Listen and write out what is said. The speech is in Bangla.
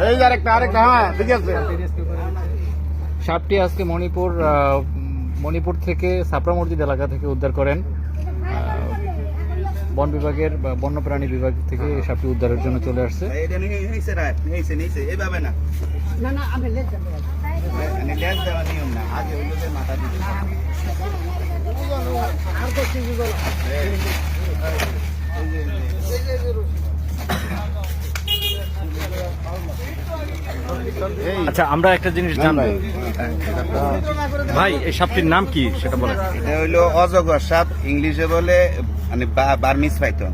এই আরেকটা হ্যাঁ ঠিক আছে। সাপটি আজকে মণিপুর থেকে ছাপড়া মসজিদ এলাকা থেকে উদ্ধার করেন বন বিভাগের বা বন্যপ্রাণী বিভাগ থেকে সাপটি উদ্ধারের জন্য চলে আসছে। আচ্ছা, আমরা একটা জিনিস জানবো ভাই, এই সাপটির নাম কি সেটা বলেন। এটা হইলো অজগর সাপ, ইংলিশে বলে মানে বার্মিজ পাইথন।